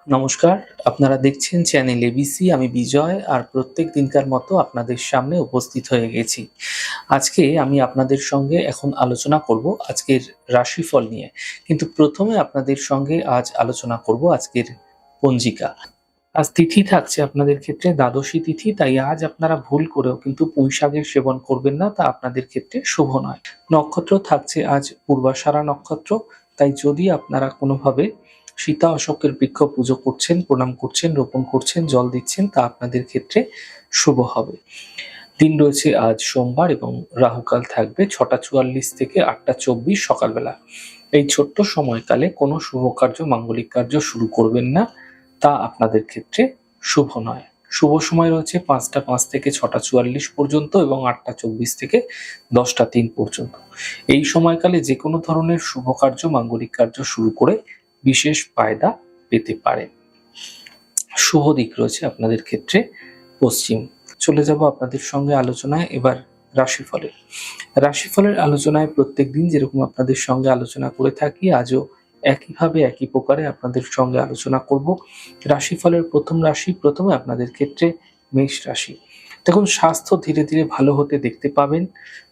নমস্কার, আপনারা দেখছেন চ্যানেল এবিসি। আমি বিজয় আর প্রত্যেক দিনকার মতো আপনাদের সামনে উপস্থিত হয়ে গেছি। আজকে আমি আপনাদের সঙ্গে এখন আলোচনা করব আজকের রাশিফল নিয়ে। কিন্তু প্রথমে আপনাদের সঙ্গে আজ আলোচনা করব আজকের পঞ্জিকা। আজ তিথি থাকছে আপনাদের ক্ষেত্রে দ্বাদশী তিথি, তাই আজ আপনারা ভুল করেও কিন্তু পুঁইশাকের সেবন করবেন না, তা আপনাদের ক্ষেত্রে শুভ নয়। নক্ষত্র থাকছে আজ পূর্বাষাঢ়া নক্ষত্র, তাই যদি আপনারা কোনোভাবে সীতা অশোকের বৃক্ষ পুজো করছেন, প্রণাম করছেন, রোপণ করছেন, জল দিচ্ছেন, তা আপনাদের ক্ষেত্রে শুভ হবে। দিন রয়েছে আজ সোমবার এবং রাহুকাল থাকবে 6টা 44 থেকে 8টা 24 সকালবেলা। এই ছোট্ট সময়কালে কোনো শুভ কার্য, মাঙ্গলিক কার্য শুরু করবেন না, তা আপনাদের ক্ষেত্রে শুভ নয়। শুভ সময় রয়েছে 5টা 5 থেকে 6টা 44 পর্যন্ত এবং 8টা 24 থেকে 10টা 3 পর্যন্ত। এই সময়কালে যে কোনো ধরনের শুভ কার্য, মাঙ্গলিক কার্য শুরু করে বিশেষ ফায়দা পেতে পারেন। শুভ দিক রয়েছে আপনাদের ক্ষেত্রে পশ্চিম। চলে যাব আপনাদের সঙ্গে আলোচনায় এবার রাশিফলের। রাশিফলের আলোচনায় প্রত্যেক দিন যেরকম আপনাদের সঙ্গে আলোচনা করে থাকি, আজও একইভাবে একই প্রকারে আপনাদের সঙ্গে আলোচনা করব। রাশিফলের প্রথম রাশি, প্রথমে আপনাদের ক্ষেত্রে মেষ রাশি। দেখুন, স্বাস্থ্য ধীরে ধীরে ভালো হতে দেখতে পাবেন।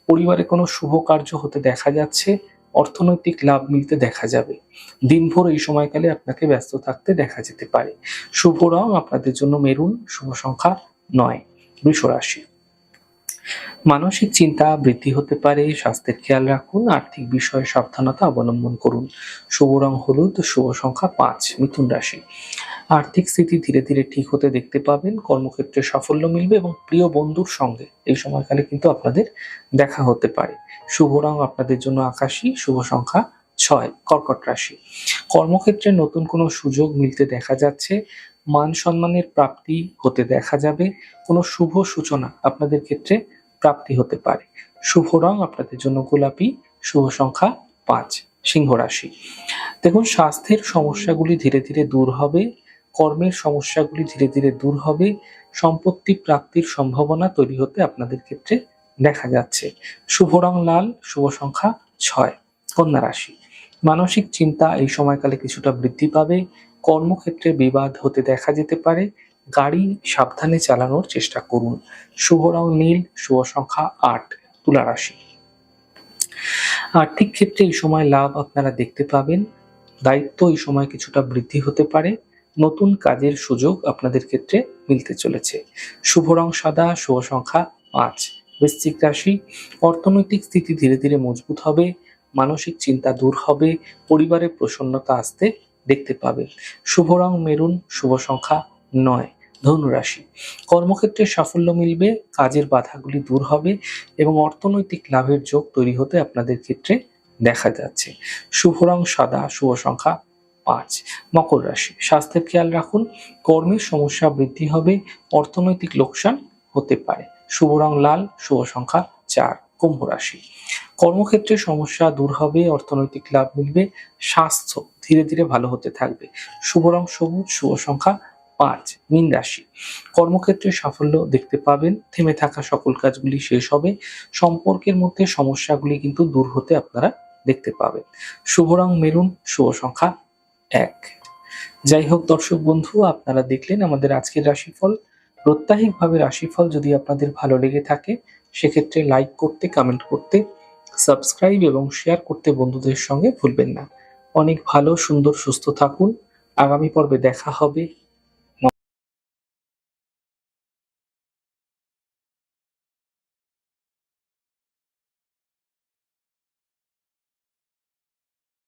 পরিবারে কোনো শুভ কার্য হতে দেখা যাচ্ছে। অর্থনৈতিক লাভ মিলতে দেখা যাবে। দিনভর এই সময়কালে আপনাকে ব্যস্ত থাকতে দেখা যেতে পারে। শুভ রং আপনাদের জন্য মেরুন, শুভ সংখ্যা 9। বৃষ রাশি। মানসিক চিন্তা বৃদ্ধি হতে পারে, স্বাস্থ্যের খেয়াল রাখুন, আর্থিক বিষয়ে সাবধানতা অবলম্বন করুন। শুভ রং হলুদ, শুভ সংখ্যা 5। মিথুন রাশি। আর্থিক স্থিতি ধীরে ধীরে ঠিক হতে দেখতে পাবেন, কর্মক্ষেত্রে সাফল্য মিলবে এবং প্রিয় বন্ধুর সঙ্গে এই সময়কালে কিন্তু আপনাদের দেখা হতে পারে। শুভ রং আপনাদের জন্য আকাশী, শুভ সংখ্যা 6। কর্কট রাশি। কর্মক্ষেত্রে নতুন কোনো সুযোগ মিলতে দেখা যাচ্ছে, মান সম্মানের প্রাপ্তি হতে দেখা যাবে, কোনো শুভ সূচনা আপনাদের ক্ষেত্রে প্রাপ্তি হতে পারে। শুভ রং আপনাদের জন্য গোলাপি, শুভ সংখ্যা 5। সিংহ রাশি। দেখুন, স্বাস্থ্যের সমস্যাগুলি ধীরে ধীরে দূর হবে, কর্মের সমস্যাগুলি ধীরে ধীরে দূর হবে, সম্পত্তি প্রাপ্তির সম্ভাবনা তৈরি হতে আপনাদের ক্ষেত্রে দেখা যাচ্ছে। শুভ রং লাল, শুভ সংখ্যা 6। কন্যা রাশি। মানসিক চিন্তা এই সময়কালে কিছুটা বৃদ্ধি পাবে, কর্মক্ষেত্রে বিবাদ হতে দেখা যেতে পারে, গাড়ি সাবধানে চালানোর চেষ্টা করুন। শুভ রং নীল, শুভ সংখ্যা 8। তুলা রাশি। আর্থিক ক্ষেত্রে এই সময় লাভ আপনারা দেখতে পাবেন, দায়িত্ব এই সময় কিছুটা বৃদ্ধি হতে পারে, নতুন কাজের সুযোগ আপনাদের ক্ষেত্রে মিলতে চলেছে। শুভ রং সাদা, শুভ সংখ্যা 5। বৃশ্চিক রাশি। অর্থনৈতিক স্থিতি ধীরে ধীরে মজবুত হবে, মানসিক চিন্তা দূর হবে, পরিবারে প্রসন্নতা আসতে দেখতে পাবে। শুভ রং মেরুন, শুভ সংখ্যা 9। ধনু রাশি। কর্মক্ষেত্রে সাফল্য মিলবে, কাজের বাধাগুলি দূর হবে এবং অর্থনৈতিক লাভের যোগ তৈরি হতে আপনাদের ক্ষেত্রে দেখা যাচ্ছে। শুভ রং সাদা, শুভ সংখ্যা 5। মকর রাশি। স্বাস্থ্যের খেয়াল রাখুন, কর্মের সমস্যা বৃদ্ধি হবে, অর্থনৈতিক লোকসান হতে পারে। শুভ রং লাল, শুভ সংখ্যা 4। কুম্ভ রাশি। কর্মক্ষেত্রে সমস্যা দূর হবে, অর্থনৈতিক লাভ মিলবে, স্বাস্থ্য ধীরে ধীরে ভালো হতে থাকবে। শুভ রং সবুজ, শুভ সংখ্যা 5। মীন রাশি। কর্মক্ষেত্রে সাফল্য দেখতে পাবেন, থেমে থাকা সকল কাজগুলি শেষ হবে, সম্পর্কের মধ্যে সমস্যাগুলি কিন্তু দূর হতে আপনারা দেখতে পাবেন। শুভ রং মেরুন, শুভ সংখ্যা 1। যাই হোক দর্শক বন্ধু, আপনারা দেখলেন আমাদের আজকের রাশিফল। প্রত্যাহিকভাবে রাশিফল যদি আপনাদের ভালো লেগে থাকে, সেক্ষেত্রে লাইক করতে, কমেন্ট করতে, সাবস্ক্রাইব এবং শেয়ার করতে বন্ধুদের সঙ্গে ভুলবেন না। অনেক ভালো, সুন্দর, সুস্থ থাকুন। আগামী পর্বে দেখা হবে।